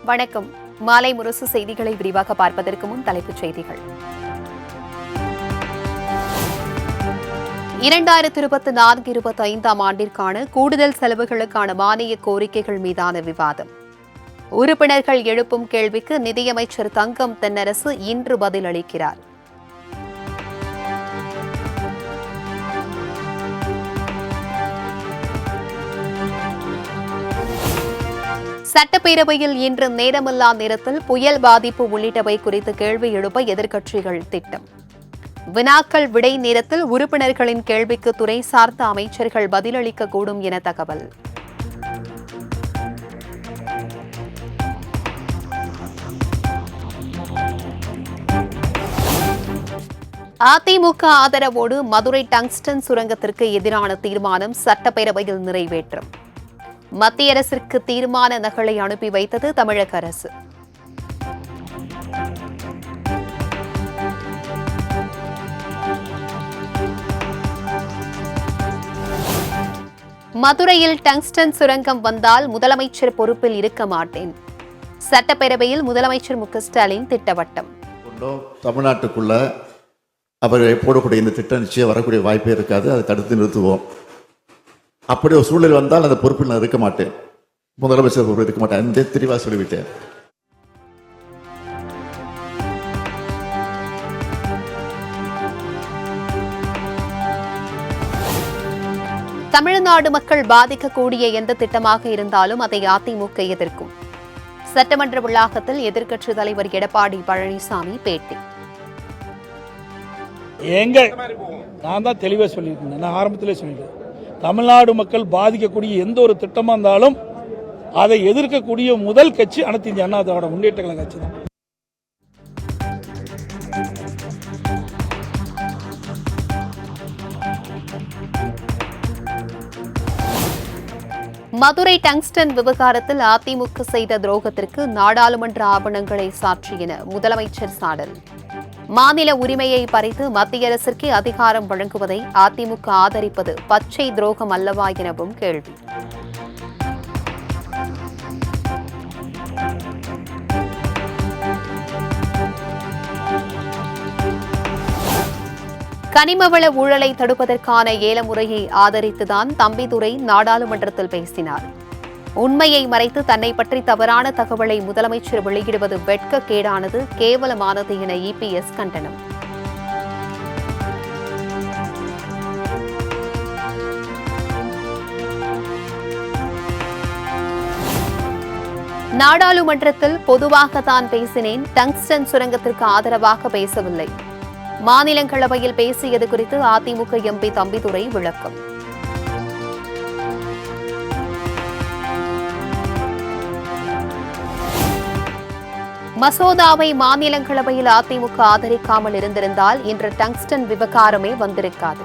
வணக்கம். மாலை முரசு செய்திகளை விரிவாக பார்ப்பதற்கு முன் தலைப்புச் செய்திகள். 2024-25 ஆண்டிற்கான கூடுதல் செலவுகளுக்கான மானிய கோரிக்கைகள் மீதான விவாதம். உறுப்பினர்கள் எழுப்பும் கேள்விக்கு நிதியமைச்சர் தங்கம் தென்னரசு இன்று பதிலளிக்கிறார். சட்டப்பேரவையில் இன்று நேரமில்லா நேரத்தில் புயல் பாதிப்பு உள்ளிட்டவை குறித்து கேள்வி எழுப்ப எதிர்க்கட்சிகள் திட்டம். வினாக்கள் விடை நேரத்தில் உறுப்பினர்களின் கேள்விக்கு துறை சார்ந்த அமைச்சர்கள் பதிலளிக்கக்கூடும் என தகவல். அதிமுக ஆதரவோடு மதுரை டங்ஸ்டன் சுரங்கத்திற்கு எதிரான தீர்மானம் சட்டப்பேரவையில் நிறைவேற்றம். மத்திய அரசிற்கு தீர்மான நகலை அனுப்பி வைத்தது தமிழக அரசு. மதுரையில் டங்ஸ்டன் சுரங்கம் வந்தால் முதலமைச்சர் பொறுப்பில் இருக்க மாட்டேன். சட்டப்பேரவையில் முதலமைச்சர் மு.க.ஸ்டாலின் திட்டவட்டம். தமிழ்நாட்டுக்குள்ள அவர் போடக்கூடிய இந்த திட்டம் நிச்சயம் வரக்கூடிய வாய்ப்பே இருக்காது. அதை தடுத்து நிறுத்துவோம். அப்படி ஒரு சூழல் வந்தால் அந்த பொறுப்பில் நான் இருக்க மாட்டேன். முதலமைச்சர் பொறுப்பில் இருக்க மாட்டேன். அந்த தெளிவாக சொல்லிவிட்டேன். தமிழ்நாடு மக்கள் பாதிக்கக்கூடிய எந்த திட்டமாக இருந்தாலும் அதை அதிமுக எதிர்க்கும். சட்டமன்ற வளாகத்தில் எதிர்க்கட்சித் தலைவர் எடப்பாடி பழனிசாமி பேட்டி. நான் தான் தெளிவாக சொல்லியிருக்கேன். நான் ஆரம்பத்திலே சொல்லிட்டேன். தமிழ்நாடு மக்கள் பாதிக்கக்கூடிய எந்த ஒரு திட்டமாக இருந்தாலும் அதை எதிர்க்கக்கூடிய முதல் கட்சி அனைத்து இந்திய அண்ணா திராவிட முன்னேற்ற கழக கட்சி தான். மதுரை டங்ஸ்டன் விவகாரத்தில் அதிமுக செய்த துரோகத்திற்கு நாடாளுமன்ற ஆவணங்களை சாட்சி என முதலமைச்சர் சாடல். மாநில உரிமையை பறித்து மத்திய அரசிற்கு அதிகாரம் வழங்குவதை அதிமுக ஆதரிப்பது பச்சை துரோகம் அல்லவா எனவும் கேள்வி. கனிமவள ஊழலை தடுப்பதற்கான ஏல முறையை ஆதரித்துதான் தம்பிதுரை நாடாளுமன்றத்தில் பேசினார். உண்மையை மறைத்து தன்னை பற்றி தவறான தகவலை முதலமைச்சர் வெளியிடுவது வெட்கக்கேடானது, கேவலமானது என இபிஎஸ் கண்டனம். நாடாளுமன்றத்தில் பொதுவாகத்தான் பேசினேன், டங்ஸ்டன் சுரங்கத்திற்கு ஆதரவாக பேசவில்லை. மாநிலங்களவையில் பேசியது குறித்து அதிமுக எம்பி தம்பிதுரை விளக்கம். மசோதாவை மாநிலங்களவையில் அதிமுக ஆதரிக்காமல் இருந்திருந்தால் இன்று டங்ஸ்டன் விவகாரமே வந்திருக்காது.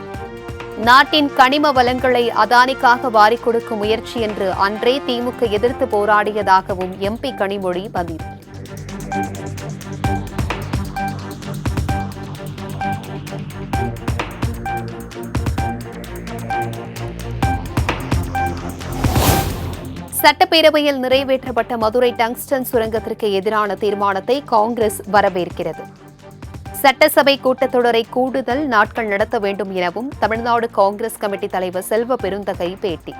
நாட்டின் கனிம வளங்களை அதானிக்காக வாரிக் கொடுக்கும் முயற்சி என்று அன்றே திமுக எதிர்த்து போராடியதாகவும் எம்பி கனிமொழி பதில். சட்டப்பேரவையில் நிறைவேற்றப்பட்ட மதுரை டங்ஸ்டன் சுரங்கத்திற்கு எதிரான தீர்மானத்தை காங்கிரஸ் வரவேற்கிறது. சட்டசபை கூட்டத்தொடரை கூடுதல் நாட்கள் நடத்த வேண்டும் எனவும் தமிழ்நாடு காங்கிரஸ் கமிட்டி தலைவர் செல்வ பெருந்தகை பேட்டி.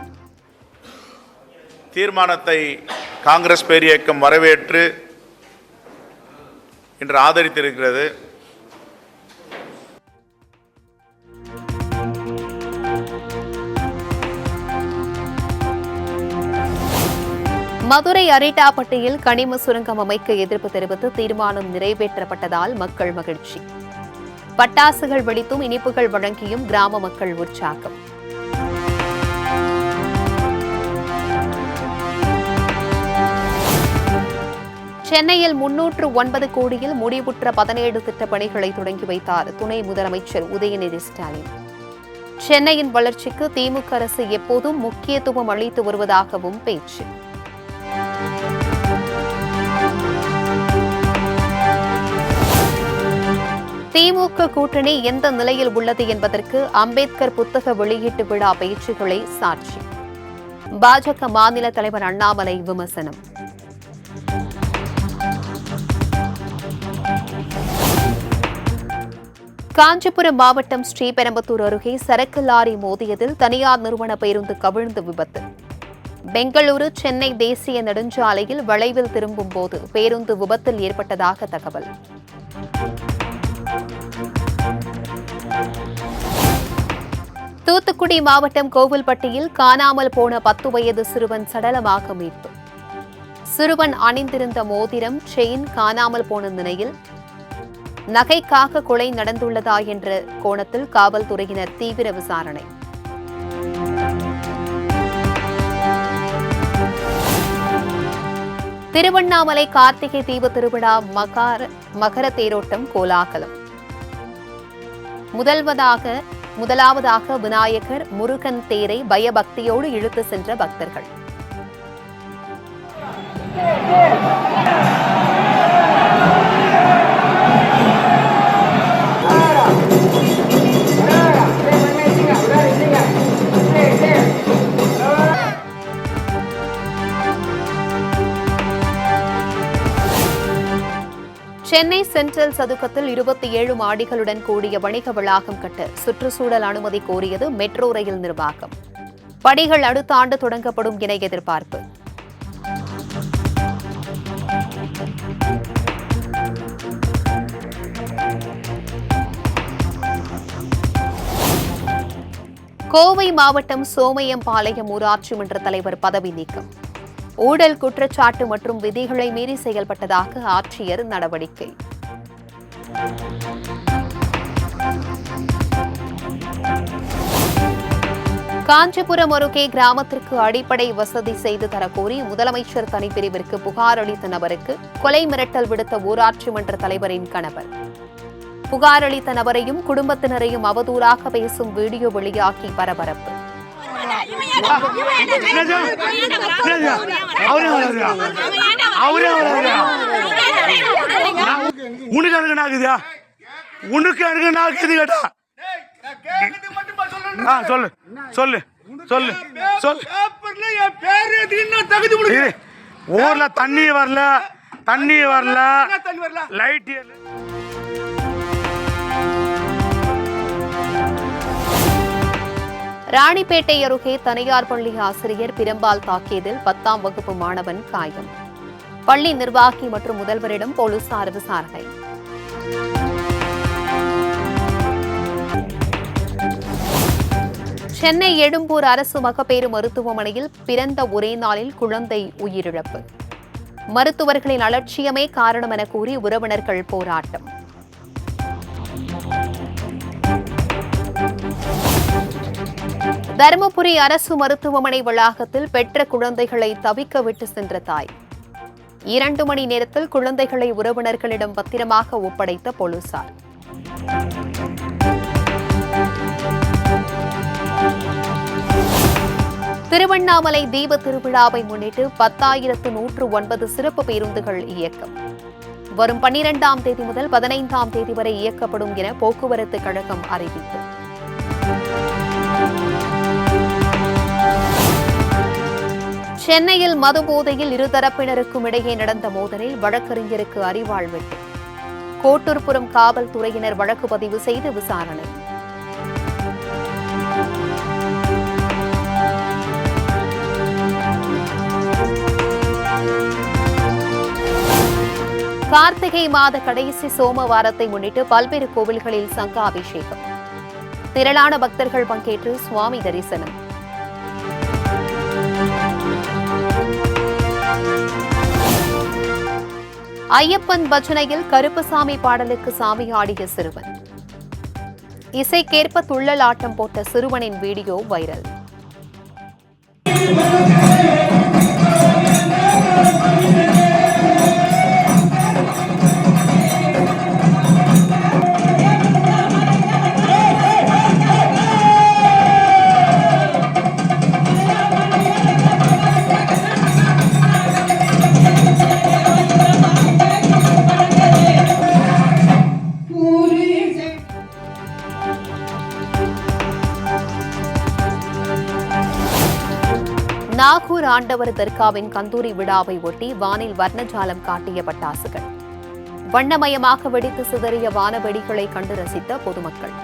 தீர்மானத்தை காங்கிரஸ் பேரியக்கம் வரவேற்று இன்று ஆதரித்திருக்கிறது. மதுரை அரிட்டாப்பட்டியில் கனிம சுரங்கம் அமைக்க எதிர்ப்பு தெரிவித்து தீர்மானம் நிறைவேற்றப்பட்டதால் மக்கள் மகிழ்ச்சி. பட்டாசுகள் வெடித்தும் இனிப்புகள் வழங்கியும் கிராம மக்கள் உற்சாகம். சென்னையில் 309 கோடியில் முடிவுற்ற 17 திட்டப்பணிகளை தொடங்கி வைத்தார் துணை முதலமைச்சர் உதயநிதி ஸ்டாலின். சென்னையின் வளர்ச்சிக்கு திமுக அரசு எப்போதும் முக்கியத்துவம் அளித்து வருவதாகவும் பேச்சு. திமுக கூட்டணி எந்த நிலையில் உள்ளது என்பதற்கு அம்பேத்கர் புத்தக வெளியீட்டு விழா பேச்சுகளே சாட்சி. பாஜக மாநில தலைவர் அண்ணாமலை விமர்சனம். காஞ்சிபுரம் மாவட்டம் ஸ்ரீபெரும்புதூர் அருகே சரக்கு லாரி மோதியதில் தனியார் நிறுவன பேருந்து கவிழ்ந்து விபத்து. பெங்களூரு சென்னை தேசிய நெடுஞ்சாலையில் வளைவில் திரும்பும் போது பேருந்து விபத்தில் ஏற்பட்டதாக தகவல். தூத்துக்குடி மாவட்டம் கோவில்பட்டியில் காணாமல் போன 10 வயது சிறுவன் சடலமாக மீட்பு. சிறுவன் அணிந்திருந்த மோதிரம், செயின் காணாமல் போன நிலையில் நகைக்காக கொலை நடந்துள்ளதா என்ற கோணத்தில் காவல்துறையினர் தீவிர விசாரணை. திருவண்ணாமலை கார்த்திகை தீப திருவிழா மகர தேரோட்டம் கோலாகலம். முதலாவதாக விநாயகர் முருகன் தேரை பயபக்தியோடு இழுத்து சென்ற பக்தர்கள். சென்னை சென்ட்ரல் சதுக்கத்தில் 27 மாடிகளுடன் கூடிய வணிக வளாகம் கட்ட சுற்றுச்சூழல் அனுமதி கோரியது மெட்ரோ ரயில் நிர்வாகம். பணிகள் அடுத்த ஆண்டு தொடங்கப்படும் என எதிர்பார்ப்பு. கோவை மாவட்டம் சோமையம்பாளையம் ஊராட்சி மன்ற தலைவர் பதவி நீக்கம். ஊழல் குற்றச்சாட்டு மற்றும் விதிகளை மீறி செயல்பட்டதாக ஆட்சியர் நடவடிக்கை. காஞ்சிபுரம் அருகே கிராமத்திற்கு அடிப்படை வசதி செய்து தரக்கோரி முதலமைச்சர் தனிப்பிரிவிற்கு புகார் அளித்த நபருக்கு கொலை மிரட்டல் விடுத்த ஊராட்சி மன்ற தலைவரின் கணவர். புகார் அளித்த நபரையும் குடும்பத்தினரையும் அவதூறாக பேசும் வீடியோ வெளியாகி பரபரப்பு. ஊர்ல தண்ணி வரல லைட். ராணிப்பேட்டை அருகே தனியார் பள்ளி ஆசிரியர் பிரம்பால் தாக்கியதில் 10ஆம் வகுப்பு மாணவன் காயம். பள்ளி நிர்வாகி மற்றும் முதல்வரிடம் போலீசார் விசாரணை. சென்னை எழும்பூர் அரசு மகப்பேறு மருத்துவமனையில் பிறந்த ஒரே நாளில் குழந்தை உயிரிழப்பு. மருத்துவர்களின் அலட்சியமே காரணம் என கூறி உறவினர்கள் போராட்டம். தருமபுரி அரசு மருத்துவமனை வளாகத்தில் பெற்ற குழந்தைகளை தவிக்க விட்டு சென்ற தாய். 2 மணி நேரத்தில் குழந்தைகளை உறவினர்களிடம் பத்திரமாக ஒப்படைத்த போலீசார். திருவண்ணாமலை தீப திருவிழாவை முன்னிட்டு 10,109 சிறப்பு பேருந்துகள் இயக்கம். வரும் 12ஆம் தேதி முதல் 15ஆம் தேதி வரை இயக்கப்படும் என போக்குவரத்து கழகம் அறிவிப்பு. சென்னையில் மது போதையில் இருதரப்பினருக்கும் இடையே நடந்த மோதலில் வழக்கறிஞருக்கு அரிவாள் வெட்டு. கோட்டூர்புரம் காவல்துறையினர் வழக்கு பதிவு செய்து விசாரணை. கார்த்திகை மாத கடைசி சோமவாரத்தை முன்னிட்டு பல்வேறு கோவில்களில் சங்க அபிஷேகம். திரளான பக்தர்கள் பங்கேற்று சுவாமி தரிசனம். ஐயப்பன் பஜனையில் கருப்பசாமி பாடலுக்கு சாமி ஆடிய சிறுவன். இசைக்கேற்ப துள்ளல் ஆட்டம் போட்ட சிறுவனின் வீடியோ வைரல். நாகூர் ஆண்டவர் தர்காவின் கந்தூரி விழாவை ஒட்டி வானில் வர்ணஜாலம் காட்டிய பட்டாசுகள். வண்ணமயமாக வெடித்து சிதறிய வானவெடிகளை கண்டு ரசித்த பொதுமக்கள்.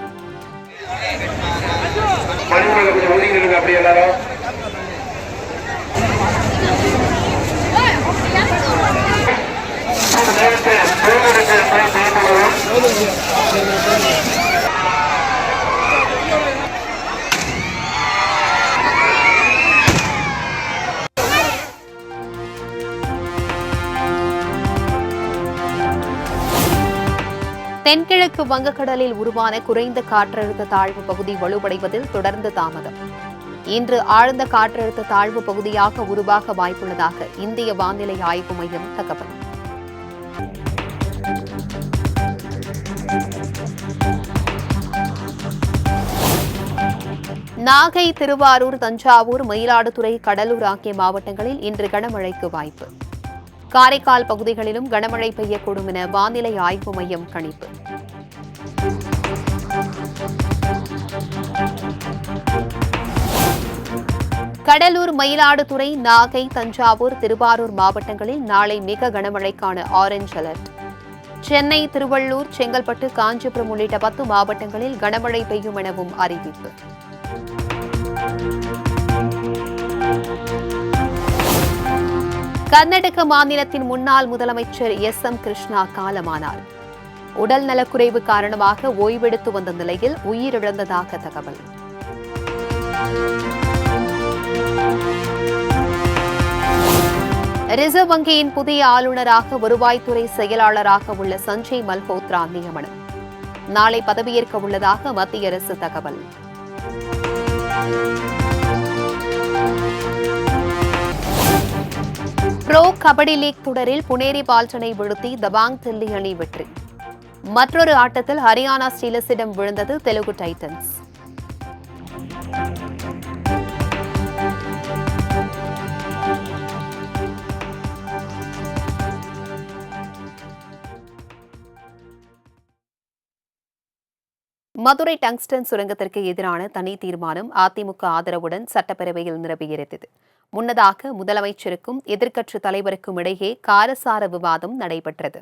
தென்கிழக்கு வங்கக்கடலில் உருவான குறைந்த காற்றழுத்த தாழ்வு பகுதி வலுவடைவதில் தொடர்ந்து தாமதம். இன்று ஆழ்ந்த காற்றழுத்த தாழ்வு பகுதியாக உருவாக வாய்ப்புள்ளதாக இந்திய வானிலை ஆய்வு மையம் தகவல். நாகை, திருவாரூர், தஞ்சாவூர், மயிலாடுதுறை, கடலூர் ஆகிய மாவட்டங்களில் இன்று கனமழைக்கு வாய்ப்பு. காரைக்கால் பகுதிகளிலும் கனமழை பெய்யக்கூடும் என வானிலை ஆய்வு மையம் கணிப்பு. கடலூர், மயிலாடுதுறை, நாகை, தஞ்சாவூர், திருவாரூர் மாவட்டங்களில் நாளை மிக கனமழைக்கான ஆரஞ்ச் அலர்ட். சென்னை, திருவள்ளூர், செங்கல்பட்டு, காஞ்சிபுரம் உள்ளிட்ட 10 மாவட்டங்களில் கனமழை பெய்யும் எனவும் அறிவிப்பு. கர்நாடக மாநிலத்தின் முன்னாள் முதலமைச்சர் எஸ்.எம். கிருஷ்ணா காலமானார். உடல் நலக்குறைவு காரணமாக ஓய்வெடுத்து வந்த நிலையில் உயிரிழந்ததாக தகவல். ரிசர்வ் வங்கியின் புதிய ஆளுநராக வருவாய்த்துறை செயலாளராக உள்ள சஞ்சய் மல்ஹோத்ரா நியமனம். நாளை பதவியேற்க உள்ளதாக மத்திய அரசு தகவல். புரோ கபடி லீக் தொடரில் புனேரி பால்டனை வீழ்த்தி தபாங் தில்லி அணி வெற்றி. மற்றொரு ஆட்டத்தில் ஹரியானா ஸ்டீலர்ஸிடம் விழுந்தது தெலுங்கு டைட்டன்ஸ். மதுரை டங்ஸ்டன் சுரங்கத்திற்கு எதிரான தனி தீர்மானம் அதிமுக ஆதரவுடன் சட்டப்பேரவையில் நிறைவேறியது. முன்னதாக முதலமைச்சருக்கும் எதிர்க்கட்சித் தலைவருக்கும் இடையே காரசார விவாதம் நடைபெற்றது.